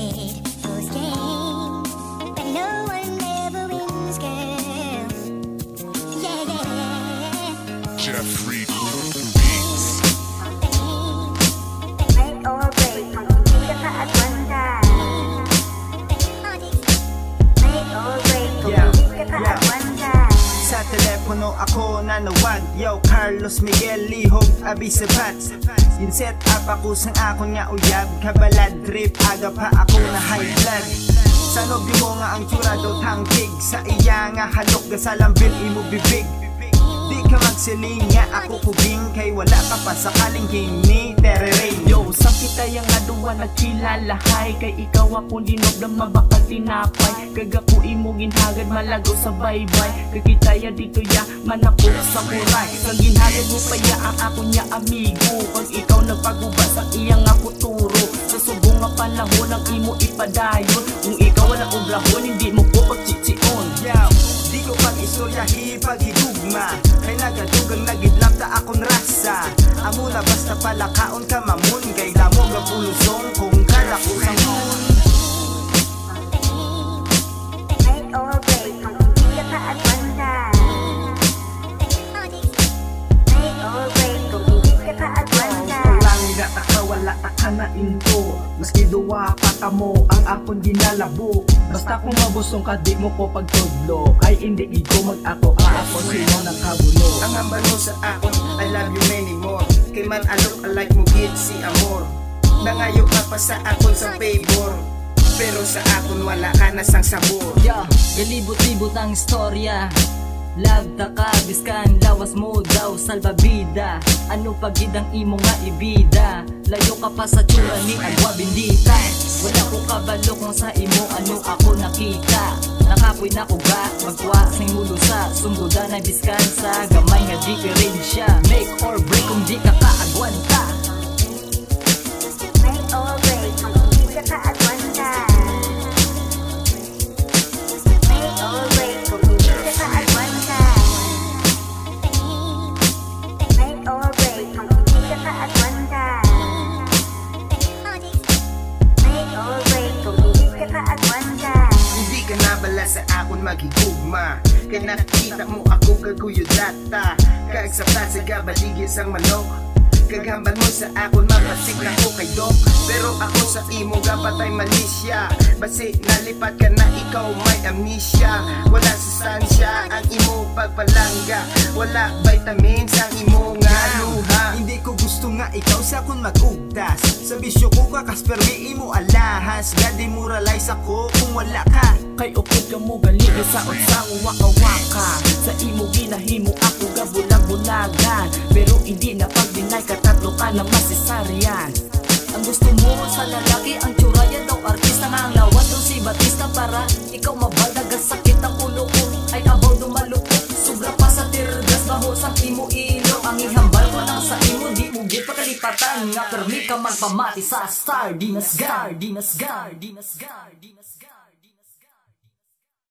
played those games, but no one ever wins, girl. Yeah, yeah. Jeffrey Beats. Make or break, hindi ka pa at one time. Make or break, hindi ka pa at one time. Sa telepono ako nanawag, yo Carlos Miguel Lihog Abisabat. Inset up ako sang ako nga uyab, kabalad trip aga pa ako na high blood. Sa nobyo mo nga ang tsura daw tangkig, sa iya nga halok ga sa lambil imo bibig. Di ka magsiling nga ako kubing, kay wala ka pa sa kalingking ni Terere. Yo, sa kita yung aduwa nagkilalahay, kay ikaw ako linog na mabakal tinapay. Kagaku imo ginhagad malago sa baybay, kay kita ya dito ya manako sa kuray. Kag ginhagad mo pa ya ang ako niya amigo, pag ikaw nagpaguba sa iyang ako turo. Sa subong nga panahon ang imo ipadayon, kung ikaw wala oblahon hindi mo ko pagchichion. Yo, di ko pag-istoryahi paghigugma, kay nagadugang nagidlap ta akong rasa. Amo na basta pala kaon ka mamun, kay damo ga pulusong kung kala ko sa moon. Make or break, hindi ka pa at one time. Make or break, hindi ka pa at one time. Langit at wala ka na into, maski duwa pata mo ang akong ginalabo. Basta kung mabusong ka di mo ko pagtudlo, ay hindi iko mag-ako ako sino nakabulo. Ang hambal mo sa akon, I love you many more. Kay man alok alike mo gid si amor. Nangayo ka pa sa akon sa favor, pero sa akon wala ka na sang sabor. Yeah, galibot-libot ang istorya. Love ta ka, biskan, lawas mo daw, salbabida. Ano pagidang imo nga ibida? Layo ka pa sa tsura ni Agwa Bendita. Wala ko kabalo kung sa imo ano ako nakita. Nakapoy na ko ga, magwa sing mulo sa sungguda na biskan sa gamay nga diferensya. Make or break kung di ka kaagwanta. Make or break, hindi ka pa at one time. Make or break, hindi ka pa at one time. Make or break, hindi ka pa at one time. Make or break, hindi ka pa at one time. Hindi ka nabala sa akon maghigugma, kay nakita mo ako kaguyod lata. Kaagsapat sa gabaligi sang manok, kagambal mo sa akon mapasik na ko kay Doc. Pero ako sa imo gapatay malisya, basi nalipat ka na ikaw may amnesia. Wala sustansya ang imo pagpalangga, wala vitamins ang imo nga luha. Hindi ko gusto nga ikaw sa akon mag-ugtas, sa bisyo ko kakaspermi imo alahas. Gadimoralize ako kung wala ka, Kay ukod ka mo galigi sa unsang waka-waka. Sa imo ginahimo ako gabulag-bulagan, pero hindi na pag-deny ka tatlo ka na masisaryan. Ang gusto mo sa lalaki, ang tsura yan daw artista nga ang lawas daw si Batista. Para ikaw mabaldag ang sakit ang ulo ko, ay abaw dumalukot. Sobra pa sa tirgas, baho sa imo ilo. Ang ihambal ko lang sa imo, di mo git pakalipatan. Nga permi ka magpamati sa star, dinasgar, dinasgar, dinasgar, dinasgar.